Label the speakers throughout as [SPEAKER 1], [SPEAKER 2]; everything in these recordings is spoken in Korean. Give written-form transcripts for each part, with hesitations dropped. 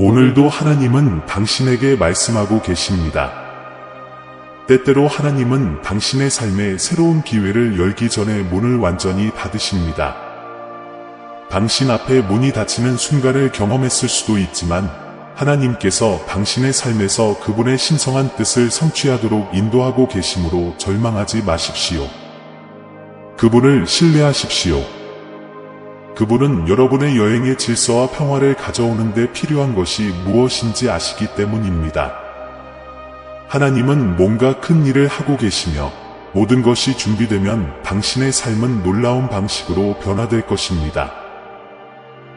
[SPEAKER 1] 오늘도 하나님은 당신에게 말씀하고 계십니다. 때때로 하나님은 당신의 삶에 새로운 기회를 열기 전에 문을 완전히 닫으십니다. 당신 앞에 문이 닫히는 순간을 경험했을 수도 있지만 하나님께서 당신의 삶에서 그분의 신성한 뜻을 성취하도록 인도하고 계시므로 절망하지 마십시오. 그분을 신뢰하십시오. 그분은 여러분의 여행의 질서와 평화를 가져오는 데 필요한 것이 무엇인지 아시기 때문입니다. 하나님은 뭔가 큰 일을 하고 계시며 모든 것이 준비되면 당신의 삶은 놀라운 방식으로 변화될 것입니다.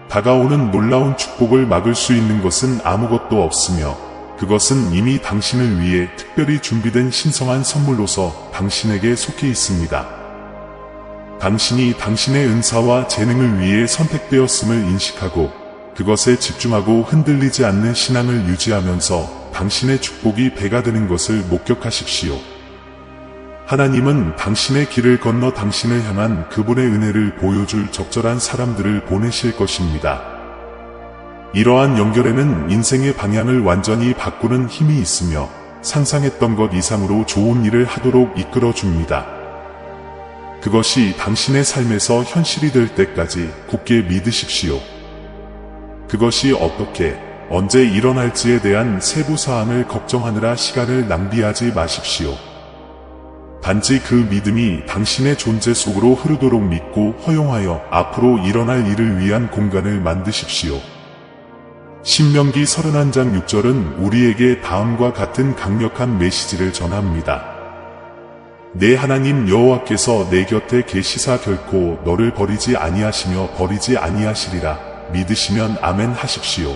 [SPEAKER 1] 다가오는 놀라운 축복을 막을 수 있는 것은 아무것도 없으며 그것은 이미 당신을 위해 특별히 준비된 신성한 선물로서 당신에게 속해 있습니다. 당신이 당신의 은사와 재능을 위해 선택되었음을 인식하고 그것에 집중하고 흔들리지 않는 신앙을 유지하면서 당신의 축복이 배가 되는 것을 목격하십시오. 하나님은 당신의 길을 건너 당신을 향한 그분의 은혜를 보여줄 적절한 사람들을 보내실 것입니다. 이러한 연결에는 인생의 방향을 완전히 바꾸는 힘이 있으며 상상했던 것 이상으로 좋은 일을 하도록 이끌어줍니다. 그것이 당신의 삶에서 현실이 될 때까지 굳게 믿으십시오. 그것이 어떻게, 언제 일어날지에 대한 세부 사항을 걱정하느라 시간을 낭비하지 마십시오. 단지 그 믿음이 당신의 존재 속으로 흐르도록 믿고 허용하여 앞으로 일어날 일을 위한 공간을 만드십시오. 신명기 31장 6절은 우리에게 다음과 같은 강력한 메시지를 전합니다. 내 하나님 여호와께서 내 곁에 계시사 결코 너를 버리지 아니하시며 버리지 아니하시리라. 믿으시면 아멘 하십시오.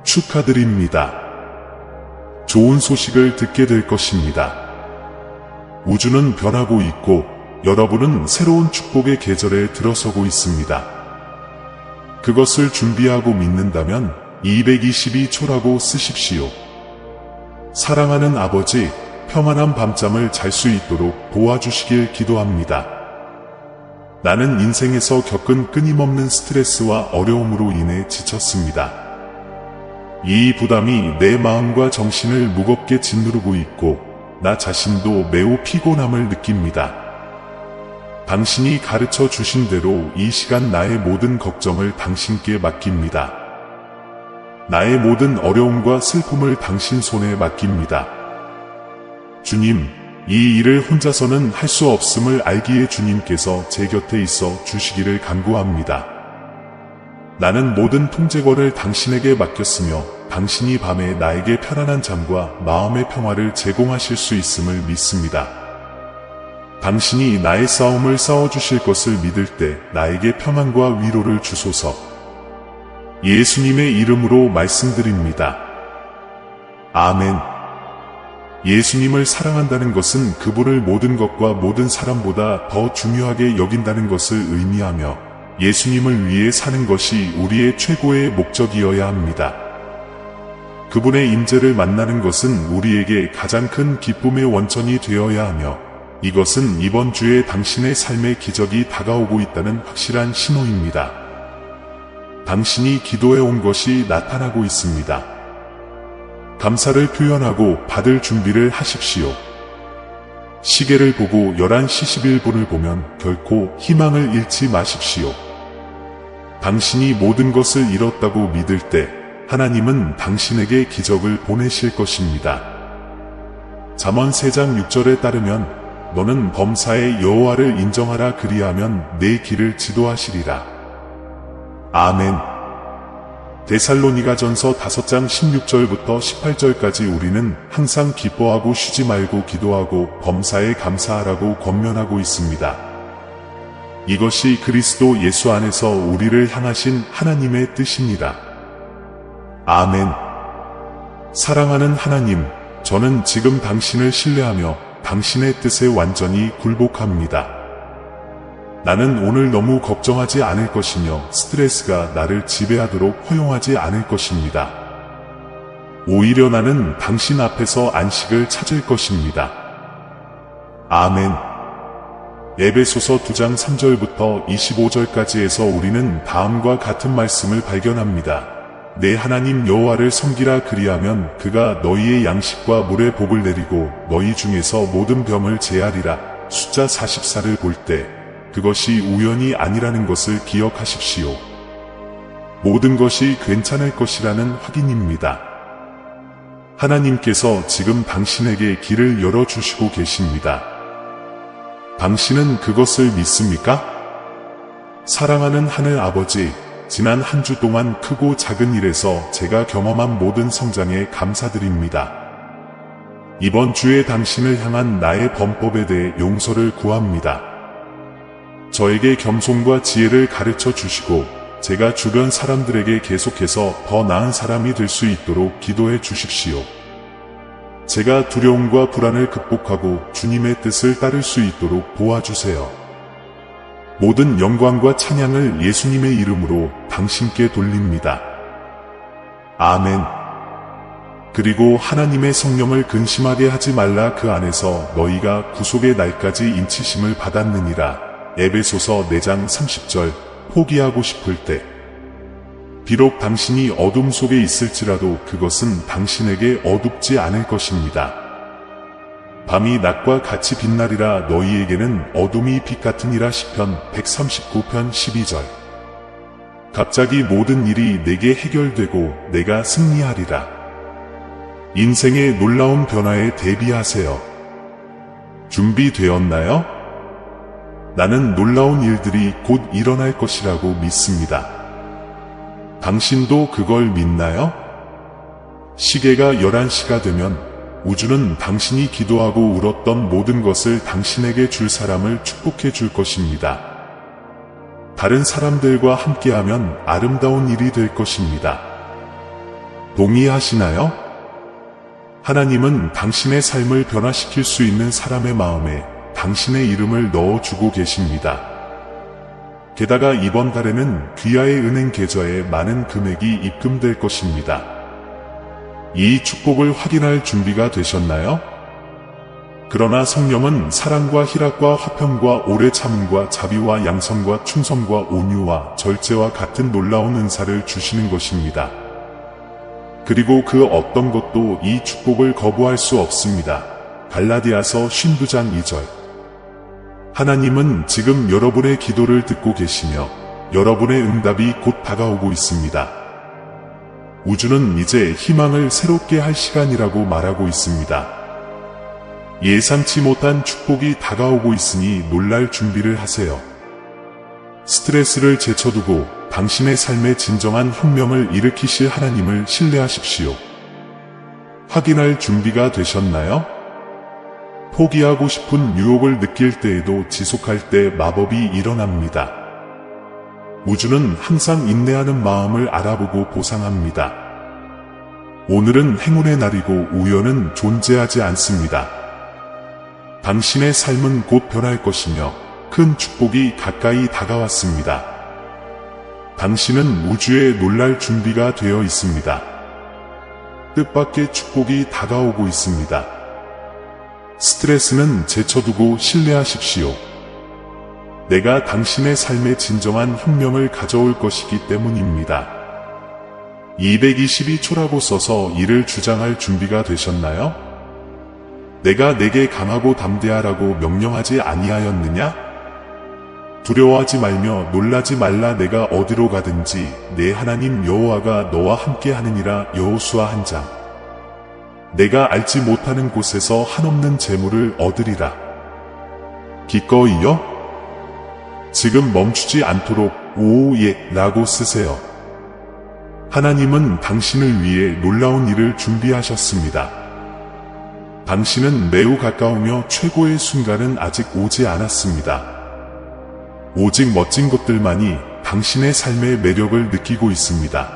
[SPEAKER 1] 축하드립니다. 좋은 소식을 듣게 될 것입니다. 우주는 변하고 있고 여러분은 새로운 축복의 계절에 들어서고 있습니다. 그것을 준비하고 믿는다면 222초라고 쓰십시오. 사랑하는 아버지, 평안한 밤잠을 잘 수 있도록 도와주시길 기도합니다. 나는 인생에서 겪은 끊임없는 스트레스와 어려움으로 인해 지쳤습니다. 이 부담이 내 마음과 정신을 무겁게 짓누르고 있고 나 자신도 매우 피곤함을 느낍니다. 당신이 가르쳐 주신 대로 이 시간 나의 모든 걱정을 당신께 맡깁니다. 나의 모든 어려움과 슬픔을 당신 손에 맡깁니다. 주님, 이 일을 혼자서는 할 수 없음을 알기에 주님께서 제 곁에 있어 주시기를 간구합니다. 나는 모든 통제권을 당신에게 맡겼으며 당신이 밤에 나에게 편안한 잠과 마음의 평화를 제공하실 수 있음을 믿습니다. 당신이 나의 싸움을 싸워주실 것을 믿을 때 나에게 평안과 위로를 주소서. 예수님의 이름으로 말씀드립니다. 아멘. 예수님을 사랑한다는 것은 그분을 모든 것과 모든 사람보다 더 중요하게 여긴다는 것을 의미하며 예수님을 위해 사는 것이 우리의 최고의 목적이어야 합니다. 그분의 임재를 만나는 것은 우리에게 가장 큰 기쁨의 원천이 되어야 하며 이것은 이번 주에 당신의 삶의 기적이 다가오고 있다는 확실한 신호입니다. 당신이 기도해 온 것이 나타나고 있습니다. 감사를 표현하고 받을 준비를 하십시오. 시계를 보고 11시 11분을 보면 결코 희망을 잃지 마십시오. 당신이 모든 것을 잃었다고 믿을 때 하나님은 당신에게 기적을 보내실 것입니다. 잠언 3장 6절에 따르면 너는 범사의 여호와를 인정하라 그리하면 내 길을 지도하시리라. 아멘. 데살로니가전서 5장 16절부터 18절까지 우리는 항상 기뻐하고 쉬지 말고 기도하고 범사에 감사하라고 권면하고 있습니다. 이것이 그리스도 예수 안에서 우리를 향하신 하나님의 뜻입니다. 아멘. 사랑하는 하나님, 저는 지금 당신을 신뢰하며 당신의 뜻에 완전히 굴복합니다. 나는 오늘 너무 걱정하지 않을 것이며 스트레스가 나를 지배하도록 허용하지 않을 것입니다. 오히려 나는 당신 앞에서 안식을 찾을 것입니다. 아멘. 에베소서 2장 3절부터 25절까지에서 우리는 다음과 같은 말씀을 발견합니다. 내 하나님 여호와를 섬기라. 그리하면 그가 너희의 양식과 물의 복을 내리고 너희 중에서 모든 병을 제하리라. 숫자 44를 볼 때 그것이 우연이 아니라는 것을 기억하십시오. 모든 것이 괜찮을 것이라는 확인입니다. 하나님께서 지금 당신에게 길을 열어주시고 계십니다. 당신은 그것을 믿습니까? 사랑하는 하늘 아버지, 지난 한 주 동안 크고 작은 일에서 제가 경험한 모든 성장에 감사드립니다. 이번 주에 당신을 향한 나의 범법에 대해 용서를 구합니다. 저에게 겸손과 지혜를 가르쳐 주시고 제가 주변 사람들에게 계속해서 더 나은 사람이 될 수 있도록 기도해 주십시오. 제가 두려움과 불안을 극복하고 주님의 뜻을 따를 수 있도록 도와주세요. 모든 영광과 찬양을 예수님의 이름으로 당신께 돌립니다. 아멘. 그리고 하나님의 성령을 근심하게 하지 말라. 그 안에서 너희가 구속의 날까지 인치심을 받았느니라. 에베소서 4장 30절. 포기하고 싶을 때, 비록 당신이 어둠 속에 있을지라도 그것은 당신에게 어둡지 않을 것입니다. 밤이 낮과 같이 빛나리라. 너희에게는 어둠이 빛 같으니라. 시편 139편 12절. 갑자기 모든 일이 내게 해결되고 내가 승리하리라. 인생의 놀라운 변화에 대비하세요. 준비되었나요? 나는 놀라운 일들이 곧 일어날 것이라고 믿습니다. 당신도 그걸 믿나요? 시계가 11시가 되면 우주는 당신이 기도하고 울었던 모든 것을 당신에게 줄 사람을 축복해 줄 것입니다. 다른 사람들과 함께하면 아름다운 일이 될 것입니다. 동의하시나요? 하나님은 당신의 삶을 변화시킬 수 있는 사람의 마음에 당신의 이름을 넣어주고 계십니다. 게다가 이번 달에는 귀하의 은행 계좌에 많은 금액이 입금될 것입니다. 이 축복을 확인할 준비가 되셨나요? 그러나 성령은 사랑과 희락과 화평과 오래 참음과 자비와 양선과 충성과 온유와 절제와 같은 놀라운 은사를 주시는 것입니다. 그리고 그 어떤 것도 이 축복을 거부할 수 없습니다. 갈라디아서 52장 2절. 하나님은 지금 여러분의 기도를 듣고 계시며 여러분의 응답이 곧 다가오고 있습니다. 우주는 이제 희망을 새롭게 할 시간이라고 말하고 있습니다. 예상치 못한 축복이 다가오고 있으니 놀랄 준비를 하세요. 스트레스를 제쳐두고 당신의 삶에 진정한 혁명을 일으키실 하나님을 신뢰하십시오. 확인할 준비가 되셨나요? 포기하고 싶은 유혹을 느낄 때에도 지속할 때 마법이 일어납니다. 우주는 항상 인내하는 마음을 알아보고 보상합니다. 오늘은 행운의 날이고 우연은 존재하지 않습니다. 당신의 삶은 곧 변할 것이며 큰 축복이 가까이 다가왔습니다. 당신은 우주에 놀랄 준비가 되어 있습니다. 뜻밖의 축복이 다가오고 있습니다. 스트레스는 제쳐두고 신뢰하십시오. 내가 당신의 삶에 진정한 혁명을 가져올 것이기 때문입니다. 222초라고 써서 이를 주장할 준비가 되셨나요? 내가 내게 강하고 담대하라고 명령하지 아니하였느냐? 두려워하지 말며 놀라지 말라. 내가 어디로 가든지 내 하나님 여호와가 너와 함께 하느니라. 여호수아 1장. 내가 알지 못하는 곳에서 한없는 재물을 얻으리라. 기꺼이요? 지금 멈추지 않도록 오예 라고 쓰세요. 하나님은 당신을 위해 놀라운 일을 준비하셨습니다. 당신은 매우 가까우며 최고의 순간은 아직 오지 않았습니다. 오직 멋진 것들만이 당신의 삶의 매력을 느끼고 있습니다.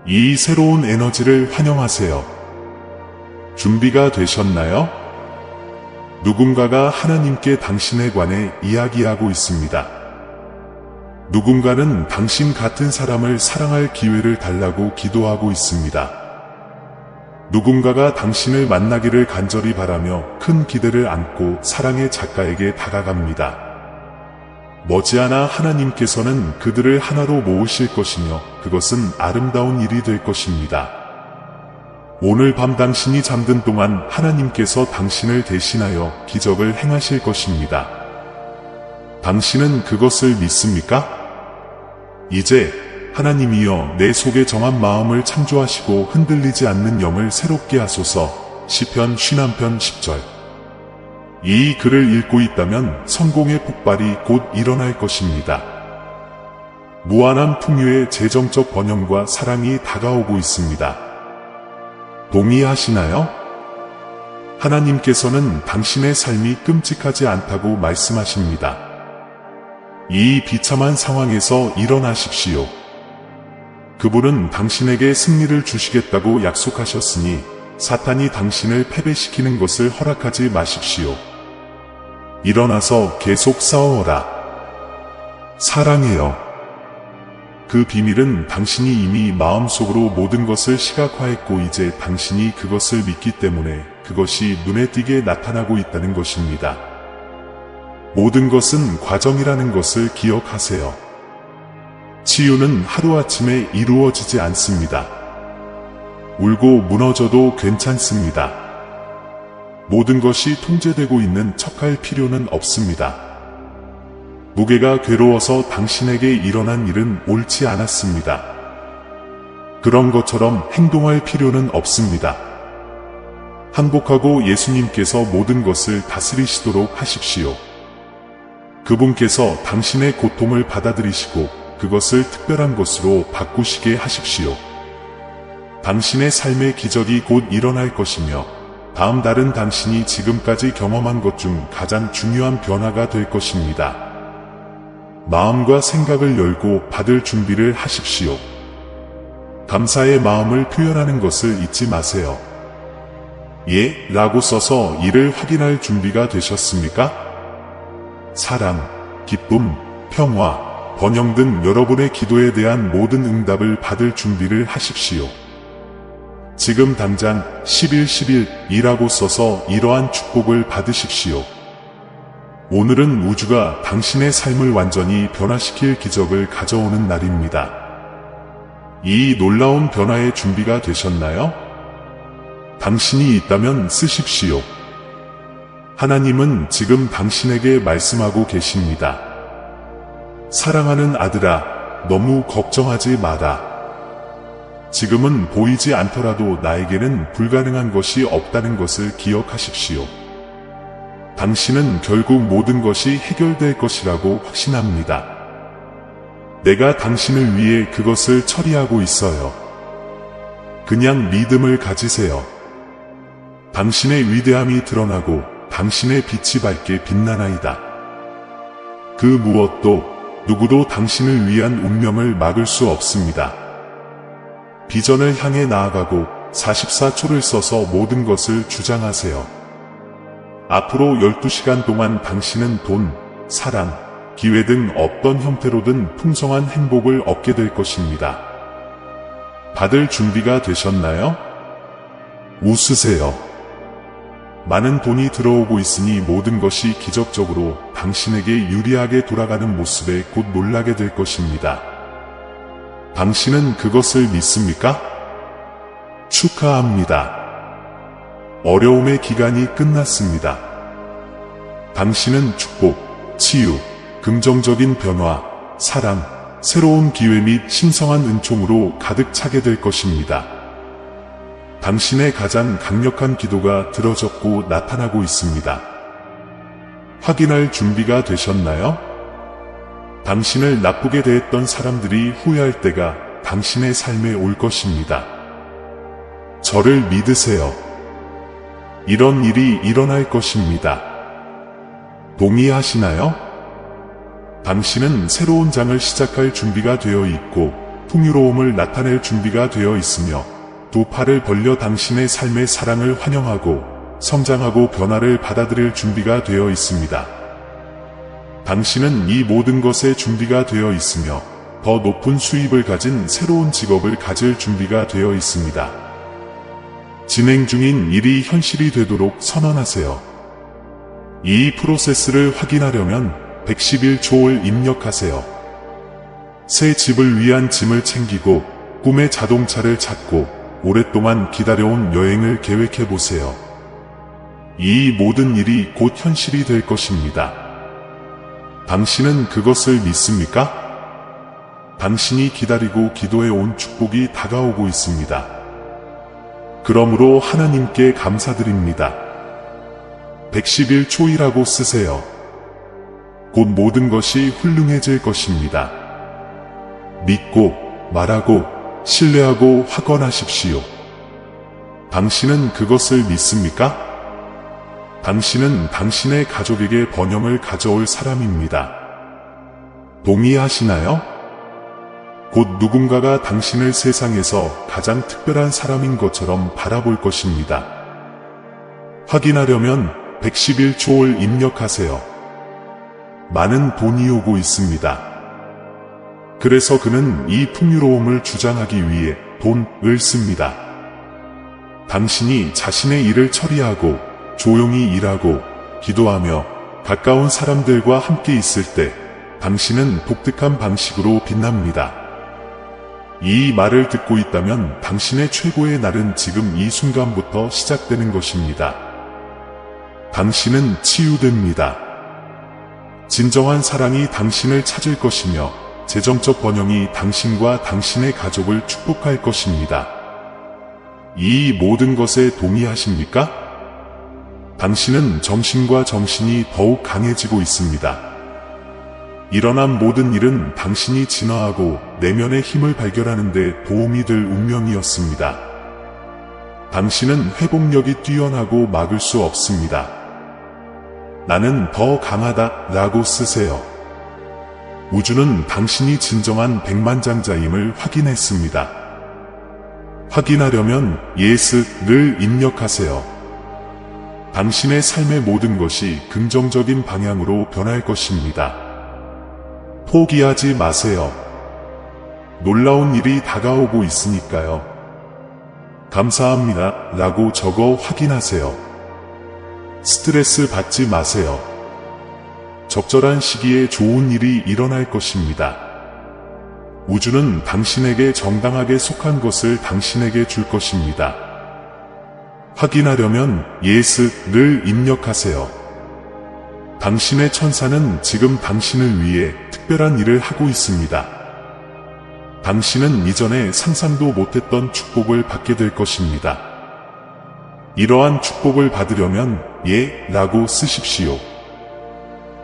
[SPEAKER 1] 이 새로운 에너지를 환영하세요. 준비가 되셨나요? 누군가가 하나님께 당신에 관해 이야기하고 있습니다. 누군가는 당신 같은 사람을 사랑할 기회를 달라고 기도하고 있습니다. 누군가가 당신을 만나기를 간절히 바라며 큰 기대를 안고 사랑의 작가에게 다가갑니다. 머지않아 하나님께서는 그들을 하나로 모으실 것이며 그것은 아름다운 일이 될 것입니다. 오늘 밤 당신이 잠든 동안 하나님께서 당신을 대신하여 기적을 행하실 것입니다. 당신은 그것을 믿습니까? 이제 하나님이여 내 속에 정한 마음을 창조하시고 흔들리지 않는 영을 새롭게 하소서. 시편 51편 10절. 이 글을 읽고 있다면 성공의 폭발이 곧 일어날 것입니다. 무한한 풍요의 재정적 번영과 사랑이 다가오고 있습니다. 동의하시나요? 하나님께서는 당신의 삶이 끔찍하지 않다고 말씀하십니다. 이 비참한 상황에서 일어나십시오. 그분은 당신에게 승리를 주시겠다고 약속하셨으니 사탄이 당신을 패배시키는 것을 허락하지 마십시오. 일어나서 계속 싸워라. 사랑해요. 그 비밀은 당신이 이미 마음속으로 모든 것을 시각화했고 이제 당신이 그것을 믿기 때문에 그것이 눈에 띄게 나타나고 있다는 것입니다. 모든 것은 과정이라는 것을 기억하세요. 치유는 하루아침에 이루어지지 않습니다. 울고 무너져도 괜찮습니다. 모든 것이 통제되고 있는 척할 필요는 없습니다. 무게가 괴로워서 당신에게 일어난 일은 옳지 않았습니다. 그런 것처럼 행동할 필요는 없습니다. 항복하고 예수님께서 모든 것을 다스리시도록 하십시오. 그분께서 당신의 고통을 받아들이시고 그것을 특별한 것으로 바꾸시게 하십시오. 당신의 삶의 기적이 곧 일어날 것이며 다음 달은 당신이 지금까지 경험한 것 중 가장 중요한 변화가 될 것입니다. 마음과 생각을 열고 받을 준비를 하십시오. 감사의 마음을 표현하는 것을 잊지 마세요. 예, 라고 써서 이를 확인할 준비가 되셨습니까? 사랑, 기쁨, 평화, 번영 등 여러분의 기도에 대한 모든 응답을 받을 준비를 하십시오. 지금 당장 1111이라고 써서 이러한 축복을 받으십시오. 오늘은 우주가 당신의 삶을 완전히 변화시킬 기적을 가져오는 날입니다. 이 놀라운 변화의 준비가 되셨나요? 당신이 있다면 쓰십시오. 하나님은 지금 당신에게 말씀하고 계십니다. 사랑하는 아들아, 너무 걱정하지 마라. 지금은 보이지 않더라도 나에게는 불가능한 것이 없다는 것을 기억하십시오. 당신은 결국 모든 것이 해결될 것이라고 확신합니다. 내가 당신을 위해 그것을 처리하고 있어요. 그냥 믿음을 가지세요. 당신의 위대함이 드러나고 당신의 빛이 밝게 빛나나이다. 그 무엇도 누구도 당신을 위한 운명을 막을 수 없습니다. 비전을 향해 나아가고 44초를 써서 모든 것을 주장하세요. 앞으로 12시간 동안 당신은 돈, 사랑, 기회 등 어떤 형태로든 풍성한 행복을 얻게 될 것입니다. 받을 준비가 되셨나요? 웃으세요. 많은 돈이 들어오고 있으니 모든 것이 기적적으로 당신에게 유리하게 돌아가는 모습에 곧 놀라게 될 것입니다. 당신은 그것을 믿습니까? 축하합니다. 어려움의 기간이 끝났습니다. 당신은 축복, 치유, 긍정적인 변화, 사랑, 새로운 기회 및 신성한 은총으로 가득 차게 될 것입니다. 당신의 가장 강력한 기도가 들어졌고 나타나고 있습니다. 확인할 준비가 되셨나요? 당신을 나쁘게 대했던 사람들이 후회할 때가 당신의 삶에 올 것입니다. 저를 믿으세요. 이런 일이 일어날 것입니다. 동의하시나요? 당신은 새로운 장을 시작할 준비가 되어 있고 풍요로움을 나타낼 준비가 되어 있으며 두 팔을 벌려 당신의 삶의 사랑을 환영하고 성장하고 변화를 받아들일 준비가 되어 있습니다. 당신은 이 모든 것에 준비가 되어 있으며 더 높은 수입을 가진 새로운 직업을 가질 준비가 되어 있습니다. 진행 중인 일이 현실이 되도록 선언하세요. 이 프로세스를 확인하려면 111조를 입력하세요. 새 집을 위한 짐을 챙기고 꿈의 자동차를 찾고 오랫동안 기다려온 여행을 계획해보세요. 이 모든 일이 곧 현실이 될 것입니다. 당신은 그것을 믿습니까? 당신이 기다리고 기도해온 축복이 다가오고 있습니다. 그러므로 하나님께 감사드립니다. 111초이라고 쓰세요. 곧 모든 것이 훌륭해질 것입니다. 믿고, 말하고, 신뢰하고 확언하십시오. 당신은 그것을 믿습니까? 당신은 당신의 가족에게 번영을 가져올 사람입니다. 동의하시나요? 곧 누군가가 당신을 세상에서 가장 특별한 사람인 것처럼 바라볼 것입니다. 확인하려면 111조를 입력하세요. 많은 돈이 오고 있습니다. 그래서 그는 이 풍요로움을 주장하기 위해 돈을 씁니다. 당신이 자신의 일을 처리하고 조용히 일하고 기도하며 가까운 사람들과 함께 있을 때 당신은 독특한 방식으로 빛납니다. 이 말을 듣고 있다면 당신의 최고의 날은 지금 이 순간부터 시작되는 것입니다. 당신은 치유됩니다. 진정한 사랑이 당신을 찾을 것이며 재정적 번영이 당신과 당신의 가족을 축복할 것입니다. 이 모든 것에 동의하십니까? 당신은 정신과 정신이 더욱 강해지고 있습니다. 일어난 모든 일은 당신이 진화하고 내면의 힘을 발견하는 데 도움이 될 운명이었습니다. 당신은 회복력이 뛰어나고 막을 수 없습니다. 나는 더 강하다 라고 쓰세요. 우주는 당신이 진정한 백만장자임을 확인했습니다. 확인하려면 예스를 입력하세요. 당신의 삶의 모든 것이 긍정적인 방향으로 변할 것입니다. 포기하지 마세요. 놀라운 일이 다가오고 있으니까요. 감사합니다 라고 적어 확인하세요. 스트레스 받지 마세요. 적절한 시기에 좋은 일이 일어날 것입니다. 우주는 당신에게 정당하게 속한 것을 당신에게 줄 것입니다. 확인하려면 예스를 입력하세요. 당신의 천사는 지금 당신을 위해 특별한 일을 하고 있습니다. 당신은 이전에 상상도 못했던 축복을 받게 될 것입니다. 이러한 축복을 받으려면 라고 쓰십시오.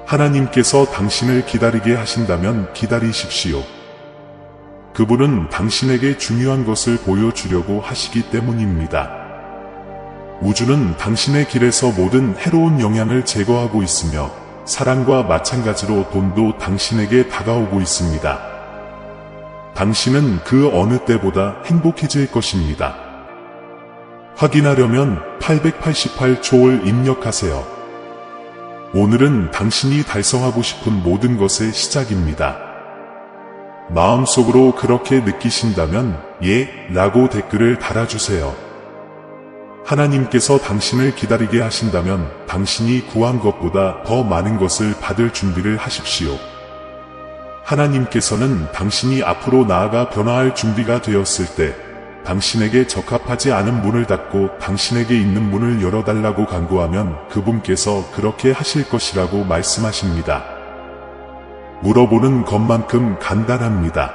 [SPEAKER 1] 하나님께서 당신을 기다리게 하신다면 기다리십시오. 그분은 당신에게 중요한 것을 보여주려고 하시기 때문입니다. 우주는 당신의 길에서 모든 해로운 영향을 제거하고 있으며 사랑과 마찬가지로 돈도 당신에게 다가오고 있습니다. 당신은 그 어느 때보다 행복해질 것입니다. 확인하려면 888조를 입력하세요. 오늘은 당신이 달성하고 싶은 모든 것의 시작입니다. 마음속으로 그렇게 느끼신다면 라고 댓글을 달아주세요. 하나님께서 당신을 기다리게 하신다면 당신이 구한 것보다 더 많은 것을 받을 준비를 하십시오. 하나님께서는 당신이 앞으로 나아가 변화할 준비가 되었을 때 당신에게 적합하지 않은 문을 닫고 당신에게 있는 문을 열어달라고 간구하면 그분께서 그렇게 하실 것이라고 말씀하십니다. 물어보는 것만큼 간단합니다.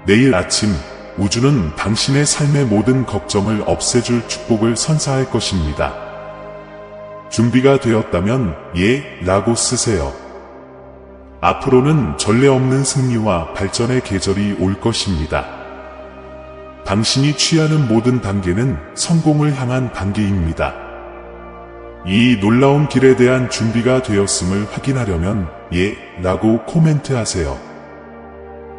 [SPEAKER 1] 내일 아침 우주는 당신의 삶의 모든 걱정을 없애줄 축복을 선사할 것입니다. 준비가 되었다면 라고 쓰세요. 앞으로는 전례 없는 승리와 발전의 계절이 올 것입니다. 당신이 취하는 모든 단계는 성공을 향한 단계입니다. 이 놀라운 길에 대한 준비가 되었음을 확인하려면 라고 코멘트하세요.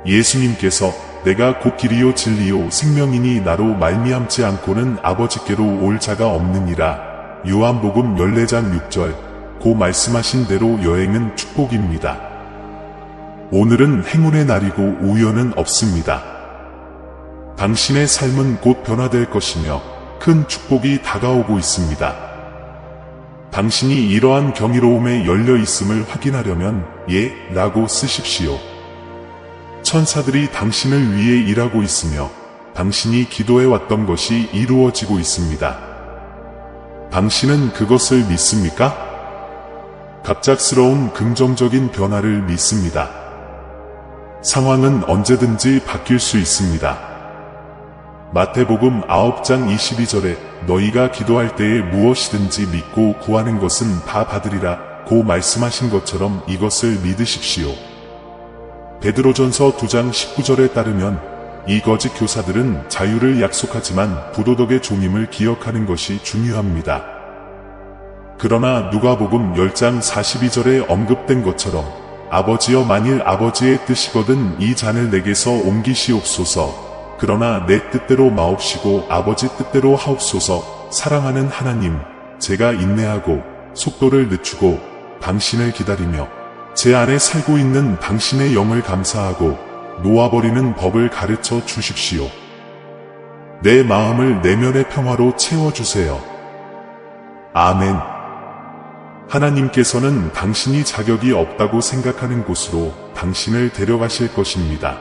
[SPEAKER 1] 예수님께서 내가 곧 길이요 진리요 생명이니 나로 말미암지 않고는 아버지께로 올 자가 없느니라. 요한복음 14장 6절 고 말씀하신 대로 여행은 축복입니다. 오늘은 행운의 날이고 우연은 없습니다. 당신의 삶은 곧 변화될 것이며 큰 축복이 다가오고 있습니다. 당신이 이러한 경이로움에 열려 있음을 확인하려면 예, 라고 쓰십시오. 천사들이 당신을 위해 일하고 있으며 당신이 기도해왔던 것이 이루어지고 있습니다. 당신은 그것을 믿습니까? 갑작스러운 긍정적인 변화를 믿습니다. 상황은 언제든지 바뀔 수 있습니다. 마태복음 9장 22절에 너희가 기도할 때에 무엇이든지 믿고 구하는 것은 다 받으리라 고 말씀하신 것처럼 이것을 믿으십시오. 베드로전서 2장 19절에 따르면 이 거짓 교사들은 자유를 약속하지만 부도덕의 종임을 기억하는 것이 중요합니다. 그러나 누가복음 10장 42절에 언급된 것처럼 아버지여 만일 아버지의 뜻이거든 이 잔을 내게서 옮기시옵소서. 그러나 내 뜻대로 마옵시고 아버지 뜻대로 하옵소서. 사랑하는 하나님, 제가 인내하고 속도를 늦추고 당신을 기다리며 제 안에 살고 있는 당신의 영을 감사하고 놓아버리는 법을 가르쳐 주십시오. 내 마음을 내면의 평화로 채워주세요. 아멘. 하나님께서는 당신이 자격이 없다고 생각하는 곳으로 당신을 데려가실 것입니다.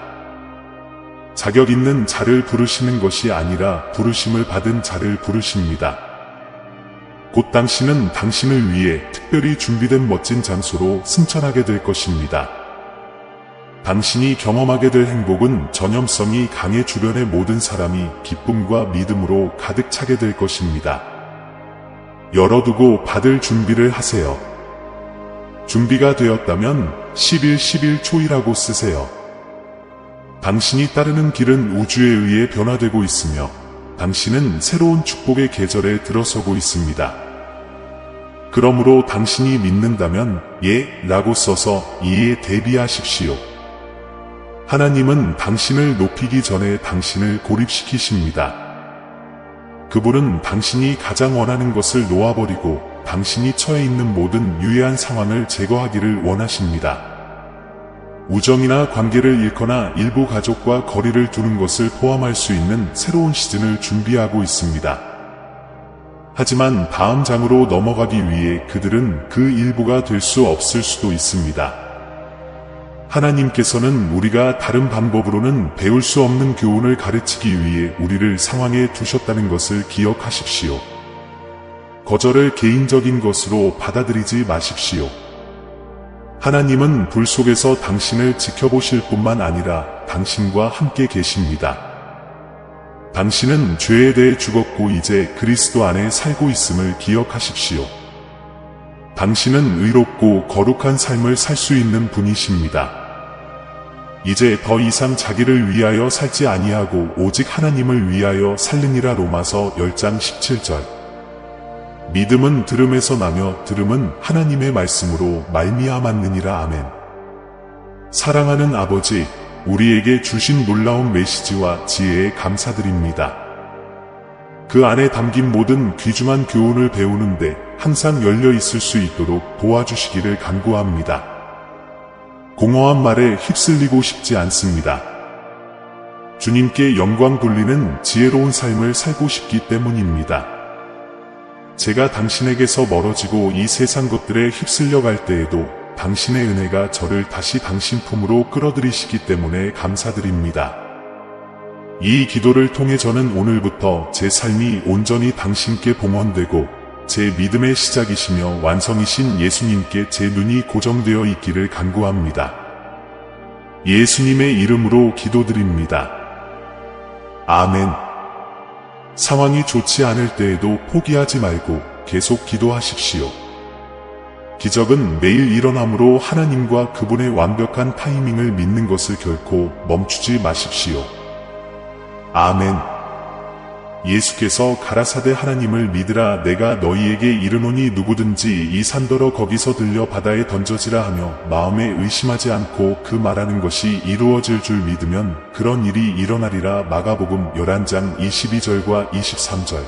[SPEAKER 1] 자격 있는 자를 부르시는 것이 아니라 부르심을 받은 자를 부르십니다. 곧 당신은 당신을 위해 특별히 준비된 멋진 장소로 승천하게 될 것입니다. 당신이 경험하게 될 행복은 전염성이 강해 주변의 모든 사람이 기쁨과 믿음으로 가득 차게 될 것입니다. 열어두고 받을 준비를 하세요. 준비가 되었다면 11초이라고 쓰세요. 당신이 따르는 길은 우주에 의해 변화되고 있으며 당신은 새로운 축복의 계절에 들어서고 있습니다. 그러므로 당신이 믿는다면 예 라고 써서 이에 대비하십시오. 하나님은 당신을 높이기 전에 당신을 고립시키십니다. 그분은 당신이 가장 원하는 것을 놓아버리고 당신이 처해 있는 모든 유해한 상황을 제거하기를 원하십니다. 우정이나 관계를 잃거나 일부 가족과 거리를 두는 것을 포함할 수 있는 새로운 시즌을 준비하고 있습니다. 하지만 다음 장으로 넘어가기 위해 그들은 그 일부가 될 수 없을 수도 있습니다. 하나님께서는 우리가 다른 방법으로는 배울 수 없는 교훈을 가르치기 위해 우리를 상황에 두셨다는 것을 기억하십시오. 거절을 개인적인 것으로 받아들이지 마십시오. 하나님은 불 속에서 당신을 지켜보실 뿐만 아니라 당신과 함께 계십니다. 당신은 죄에 대해 죽었고 이제 그리스도 안에 살고 있음을 기억하십시오. 당신은 의롭고 거룩한 삶을 살 수 있는 분이십니다. 이제 더 이상 자기를 위하여 살지 아니하고 오직 하나님을 위하여 살느니라. 로마서 10장 17절. 믿음은 들음에서 나며 들음은 하나님의 말씀으로 말미암았느니라. 아멘. 사랑하는 아버지, 우리에게 주신 놀라운 메시지와 지혜에 감사드립니다. 그 안에 담긴 모든 귀중한 교훈을 배우는데 항상 열려 있을 수 있도록 도와주시기를 간구합니다. 공허한 말에 휩쓸리고 싶지 않습니다. 주님께 영광 돌리는 지혜로운 삶을 살고 싶기 때문입니다. 제가 당신에게서 멀어지고 이 세상 것들에 휩쓸려 갈 때에도 당신의 은혜가 저를 다시 당신 품으로 끌어들이시기 때문에 감사드립니다. 이 기도를 통해 저는 오늘부터 제 삶이 온전히 당신께 봉헌되고 제 믿음의 시작이시며 완성이신 예수님께 제 눈이 고정되어 있기를 간구합니다. 예수님의 이름으로 기도드립니다. 아멘. 상황이 좋지 않을 때에도 포기하지 말고 계속 기도하십시오. 기적은 매일 일어남으로 하나님과 그분의 완벽한 타이밍을 믿는 것을 결코 멈추지 마십시오. 아멘. 예수께서 가라사대 하나님을 믿으라. 내가 너희에게 이르노니 누구든지 이 산더러 거기서 들려 바다에 던져지라 하며 마음에 의심하지 않고 그 말하는 것이 이루어질 줄 믿으면 그런 일이 일어나리라. 마가복음 11장 22절과 23절.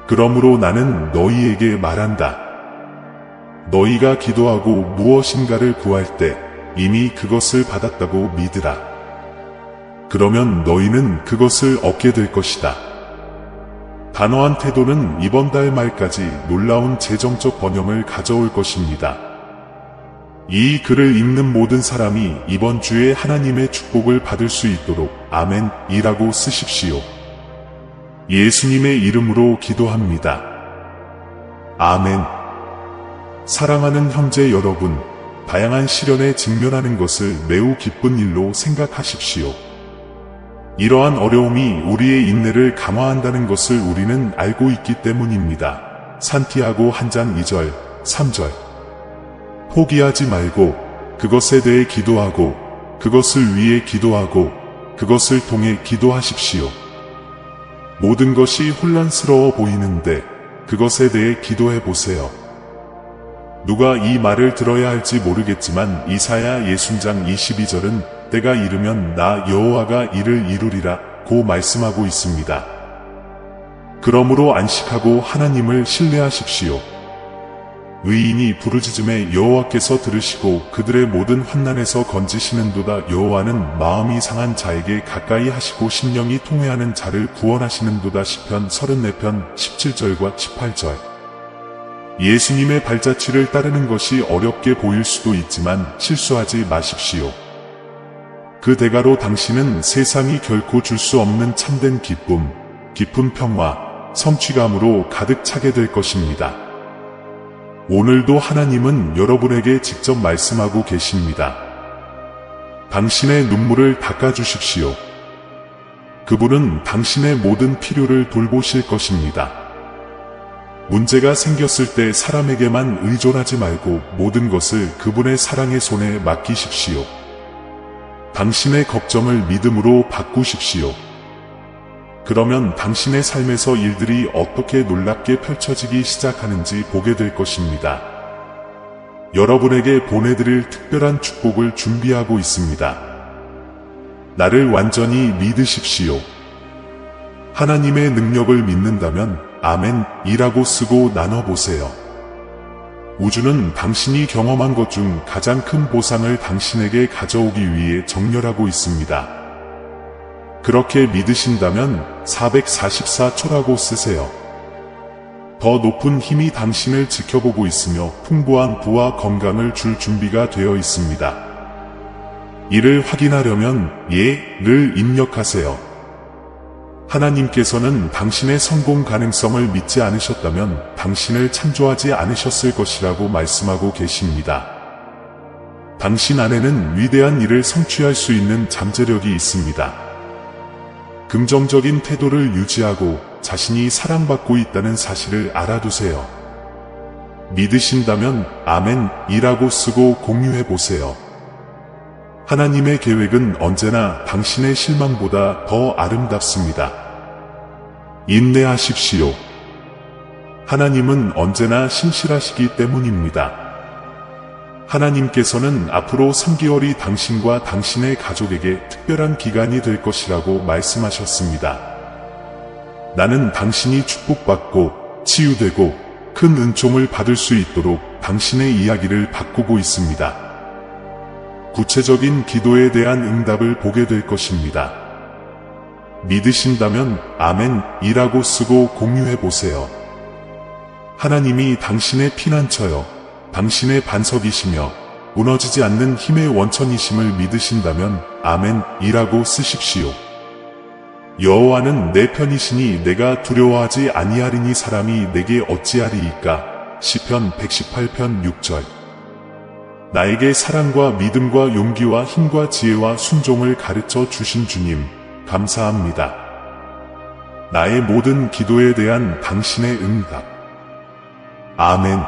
[SPEAKER 1] 그러므로 나는 너희에게 말한다. 너희가 기도하고 무엇인가를 구할 때 이미 그것을 받았다고 믿으라. 그러면 너희는 그것을 얻게 될 것이다. 단호한 태도는 이번 달 말까지 놀라운 재정적 번영을 가져올 것입니다. 이 글을 읽는 모든 사람이 이번 주에 하나님의 축복을 받을 수 있도록 아멘이라고 쓰십시오. 예수님의 이름으로 기도합니다. 아멘. 사랑하는 형제 여러분, 다양한 시련에 직면하는 것을 매우 기쁜 일로 생각하십시오. 이러한 어려움이 우리의 인내를 강화한다는 것을 우리는 알고 있기 때문입니다. 산티아고 1장 2절, 3절. 포기하지 말고 그것에 대해 기도하고 그것을 위해 기도하고 그것을 통해 기도하십시오. 모든 것이 혼란스러워 보이는데 그것에 대해 기도해 보세요. 누가 이 말을 들어야 할지 모르겠지만 이사야 60장 22절은 때가 이르면 나 여호와가 이를 이루리라 고 말씀하고 있습니다. 그러므로 안식하고 하나님을 신뢰하십시오. 의인이 부르짖음에 여호와께서 들으시고 그들의 모든 환난에서 건지시는도다. 여호와는 마음이 상한 자에게 가까이 하시고 심령이 통회하는 자를 구원하시는도다. 시편 34편 17절과 18절. 예수님의 발자취를 따르는 것이 어렵게 보일 수도 있지만 실수하지 마십시오. 그 대가로 당신은 세상이 결코 줄 수 없는 참된 기쁨, 깊은 평화, 성취감으로 가득 차게 될 것입니다. 오늘도 하나님은 여러분에게 직접 말씀하고 계십니다. 당신의 눈물을 닦아주십시오. 그분은 당신의 모든 필요를 돌보실 것입니다. 문제가 생겼을 때 사람에게만 의존하지 말고 모든 것을 그분의 사랑의 손에 맡기십시오. 당신의 걱정을 믿음으로 바꾸십시오. 그러면 당신의 삶에서 일들이 어떻게 놀랍게 펼쳐지기 시작하는지 보게 될 것입니다. 여러분에게 보내드릴 특별한 축복을 준비하고 있습니다. 나를 완전히 믿으십시오. 하나님의 능력을 믿는다면 아멘이라고 쓰고 나눠보세요. 우주는 당신이 경험한 것 중 가장 큰 보상을 당신에게 가져오기 위해 정렬하고 있습니다. 그렇게 믿으신다면 444초라고 쓰세요. 더 높은 힘이 당신을 지켜보고 있으며 풍부한 부와 건강을 줄 준비가 되어 있습니다. 이를 확인하려면 예를 입력하세요. 하나님께서는 당신의 성공 가능성을 믿지 않으셨다면 당신을 창조하지 않으셨을 것이라고 말씀하고 계십니다. 당신 안에는 위대한 일을 성취할 수 있는 잠재력이 있습니다. 긍정적인 태도를 유지하고 자신이 사랑받고 있다는 사실을 알아두세요. 믿으신다면 아멘이라고 쓰고 공유해보세요. 하나님의 계획은 언제나 당신의 실망보다 더 아름답습니다. 인내하십시오. 하나님은 언제나 신실하시기 때문입니다. 하나님께서는 앞으로 3개월이 당신과 당신의 가족에게 특별한 기간이 될 것이라고 말씀하셨습니다. 나는 당신이 축복받고 치유되고 큰 은총을 받을 수 있도록 당신의 이야기를 바꾸고 있습니다. 구체적인 기도에 대한 응답을 보게 될 것입니다. 믿으신다면 아멘이라고 쓰고 공유해보세요. 하나님이 당신의 피난처여, 당신의 반석이시며 무너지지 않는 힘의 원천이심을 믿으신다면 아멘이라고 쓰십시오. 여호와는 내 편이시니 내가 두려워하지 아니하리니 사람이 내게 어찌하리이까. 시편 118편 6절. 나에게 사랑과 믿음과 용기와 힘과 지혜와 순종을 가르쳐 주신 주님, 감사합니다. 나의 모든 기도에 대한 당신의 응답. 아멘.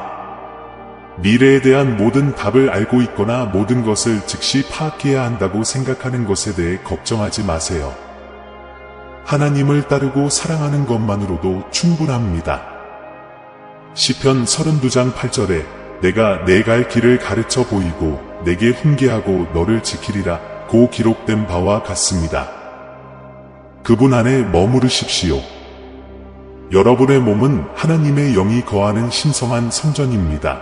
[SPEAKER 1] 미래에 대한 모든 답을 알고 있거나 모든 것을 즉시 파악해야 한다고 생각하는 것에 대해 걱정하지 마세요. 하나님을 따르고 사랑하는 것만으로도 충분합니다. 시편 32장 8절에 내가 내 갈 길을 가르쳐 보이고 내게 훈계하고 너를 지키리라 고 기록된 바와 같습니다. 그분 안에 머무르십시오. 여러분의 몸은 하나님의 영이 거하는 신성한 성전입니다.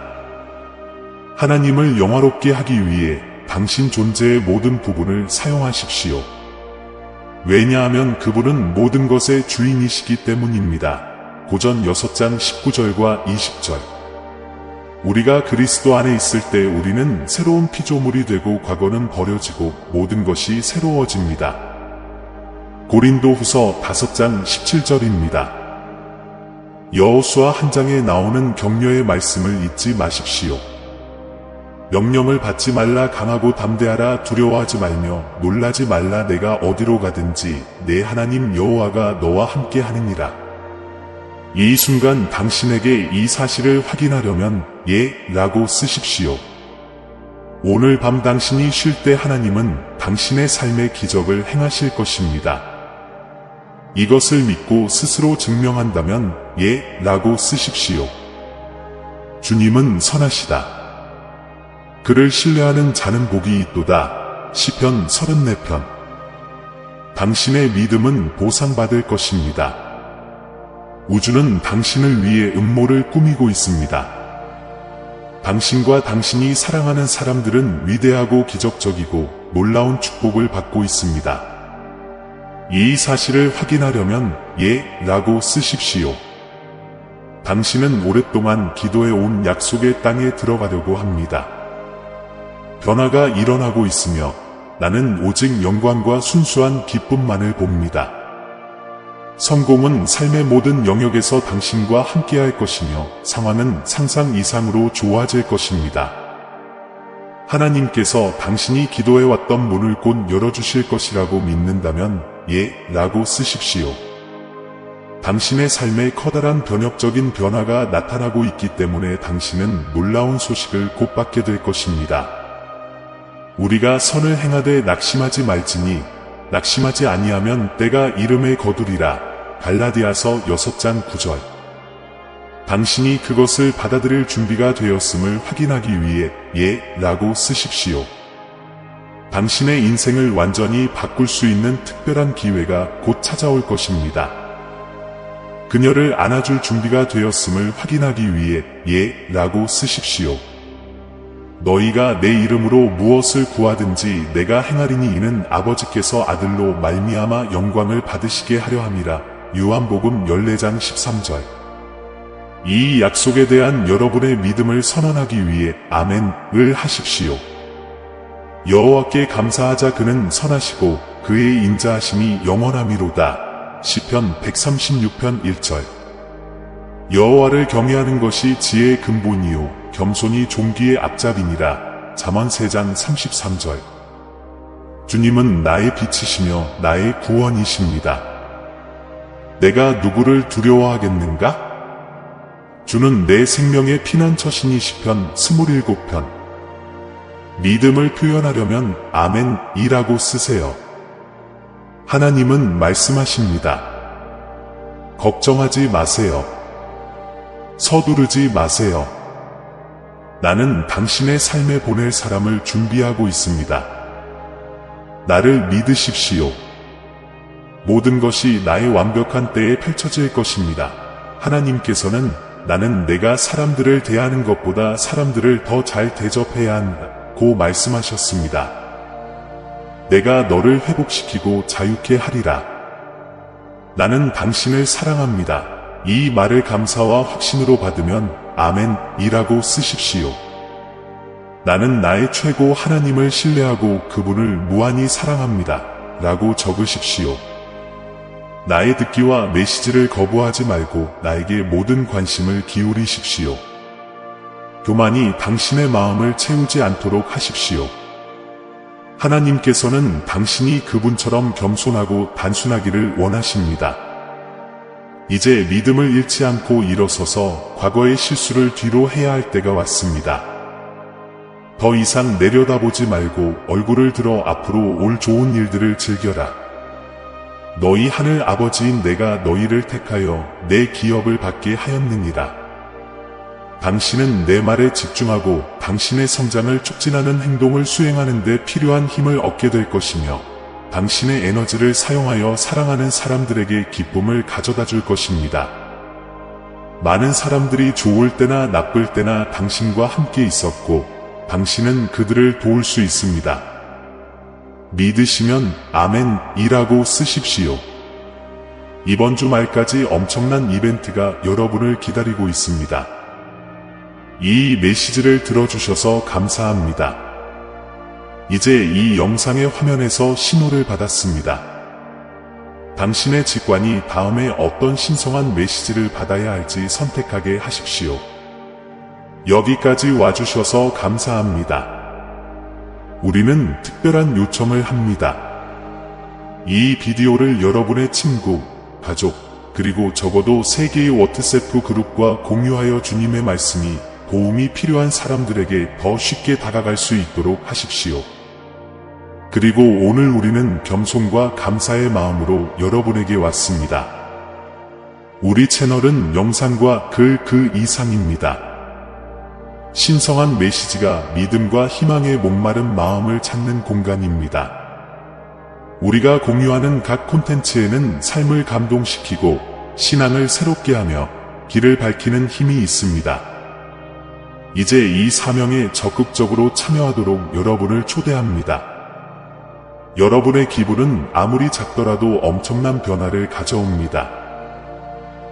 [SPEAKER 1] 하나님을 영화롭게 하기 위해 당신 존재의 모든 부분을 사용하십시오. 왜냐하면 그분은 모든 것의 주인이시기 때문입니다. 고전 6장 19절과 20절. 우리가 그리스도 안에 있을 때 우리는 새로운 피조물이 되고 과거는 버려지고 모든 것이 새로워집니다. 고린도 후서 5장 17절입니다. 여호수아 한 장에 나오는 격려의 말씀을 잊지 마십시오. 명령을 받지 말라, 강하고 담대하라, 두려워하지 말며 놀라지 말라, 내가 어디로 가든지 내 하나님 여호와가 너와 함께 하느니라. 이 순간 당신에게 이 사실을 확인하려면 예 라고 쓰십시오. 오늘 밤 당신이 쉴 때 하나님은 당신의 삶의 기적을 행하실 것입니다. 이것을 믿고 스스로 증명한다면 예 라고 쓰십시오. 주님은 선하시다. 그를 신뢰하는 자는 복이 있도다. 시편 34편. 당신의 믿음은 보상받을 것입니다. 우주는 당신을 위해 음모를 꾸미고 있습니다. 당신과 당신이 사랑하는 사람들은 위대하고 기적적이고 놀라운 축복을 받고 있습니다. 이 사실을 확인하려면 예 라고 쓰십시오. 당신은 오랫동안 기도해 온 약속의 땅에 들어가려고 합니다. 변화가 일어나고 있으며 나는 오직 영광과 순수한 기쁨만을 봅니다. 성공은 삶의 모든 영역에서 당신과 함께할 것이며 상황은 상상 이상으로 좋아질 것입니다. 하나님께서 당신이 기도해왔던 문을 곧 열어주실 것이라고 믿는다면 예 라고 쓰십시오. 당신의 삶에 커다란 변혁적인 변화가 나타나고 있기 때문에 당신은 놀라운 소식을 곧 받게 될 것입니다. 우리가 선을 행하되 낙심하지 말지니 낙심하지 아니하면 때가 이름에 거두리라. 갈라디아서 6장 9절. 당신이 그것을 받아들일 준비가 되었음을 확인하기 위해 예 라고 쓰십시오. 당신의 인생을 완전히 바꿀 수 있는 특별한 기회가 곧 찾아올 것입니다. 그녀를 안아줄 준비가 되었음을 확인하기 위해 예 라고 쓰십시오. 너희가 내 이름으로 무엇을 구하든지 내가 행하리니 이는 아버지께서 아들로 말미암아 영광을 받으시게 하려 함이라. 요한복음 14장 13절. 이 약속에 대한 여러분의 믿음을 선언하기 위해 아멘을 하십시오. 여호와께 감사하자. 그는 선하시고 그의 인자하심이 영원함이로다. 시편 136편 1절. 여호와를 경외하는 것이 지혜의 근본이요 겸손이 존귀의 앞잡이니라. 잠언 3장 33절. 주님은 나의 빛이시며 나의 구원이십니다. 내가 누구를 두려워하겠는가? 주는 내 생명의 피난처시니. 시편 27편. 믿음을 표현하려면 아멘이라고 쓰세요. 하나님은 말씀하십니다. 걱정하지 마세요. 서두르지 마세요. 나는 당신의 삶에 보낼 사람을 준비하고 있습니다. 나를 믿으십시오. 모든 것이 나의 완벽한 때에 펼쳐질 것입니다. 하나님께서는 나는 내가 사람들을 대하는 것보다 사람들을 더 잘 대접해야 한다고 말씀하셨습니다. 내가 너를 회복시키고 자유케 하리라. 나는 당신을 사랑합니다. 이 말을 감사와 확신으로 받으면 아멘이라고 쓰십시오. 나는 나의 최고 하나님을 신뢰하고 그분을 무한히 사랑합니다. 라고 적으십시오. 나의 듣기와 메시지를 거부하지 말고 나에게 모든 관심을 기울이십시오. 교만이 당신의 마음을 채우지 않도록 하십시오. 하나님께서는 당신이 그분처럼 겸손하고 단순하기를 원하십니다. 이제 믿음을 잃지 않고 일어서서 과거의 실수를 뒤로 해야 할 때가 왔습니다. 더 이상 내려다보지 말고 얼굴을 들어 앞으로 올 좋은 일들을 즐겨라. 너희 하늘 아버지인 내가 너희를 택하여 내 기업을 받게 하였느니라. 당신은 내 말에 집중하고 당신의 성장을 촉진하는 행동을 수행하는 데 필요한 힘을 얻게 될 것이며 당신의 에너지를 사용하여 사랑하는 사람들에게 기쁨을 가져다 줄 것입니다. 많은 사람들이 좋을 때나 나쁠 때나 당신과 함께 있었고 당신은 그들을 도울 수 있습니다. 믿으시면 아멘이라고 쓰십시오. 이번 주말까지 엄청난 이벤트가 여러분을 기다리고 있습니다. 이 메시지를 들어주셔서 감사합니다. 이제 이 영상의 화면에서 신호를 받았습니다. 당신의 직관이 다음에 어떤 신성한 메시지를 받아야 할지 선택하게 하십시오. 여기까지 와주셔서 감사합니다. 우리는 특별한 요청을 합니다. 이 비디오를 여러분의 친구, 가족, 그리고 적어도 3개의 워트세프 그룹과 공유하여 주님의 말씀이 도움이 필요한 사람들에게 더 쉽게 다가갈 수 있도록 하십시오. 그리고 오늘 우리는 겸손과 감사의 마음으로 여러분에게 왔습니다. 우리 채널은 영상과 글 그 이상입니다. 신성한 메시지가 믿음과 희망의 목마른 마음을 찾는 공간입니다. 우리가 공유하는 각 콘텐츠에는 삶을 감동시키고 신앙을 새롭게 하며 길을 밝히는 힘이 있습니다. 이제 이 사명에 적극적으로 참여하도록 여러분을 초대합니다. 여러분의 기부는 아무리 작더라도 엄청난 변화를 가져옵니다.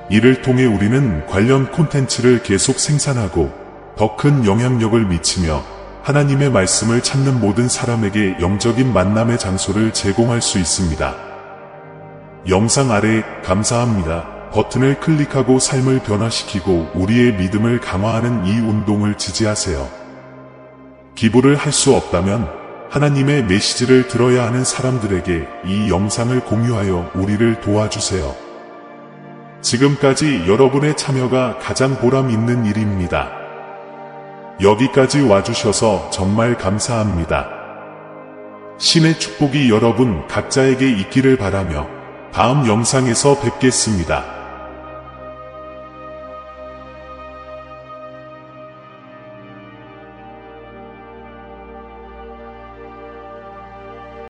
[SPEAKER 1] 이를 통해 우리는 관련 콘텐츠를 계속 생산하고 더 큰 영향력을 미치며 하나님의 말씀을 찾는 모든 사람에게 영적인 만남의 장소를 제공할 수 있습니다. 영상 아래 감사합니다 버튼을 클릭하고 삶을 변화시키고 우리의 믿음을 강화하는 이 운동을 지지하세요. 기부를 할 수 없다면 하나님의 메시지를 들어야 하는 사람들에게 이 영상을 공유하여 우리를 도와주세요. 지금까지 여러분의 참여가 가장 보람 있는 일입니다. 여기까지 와주셔서 정말 감사합니다. 신의 축복이 여러분 각자에게 있기를 바라며 다음 영상에서 뵙겠습니다.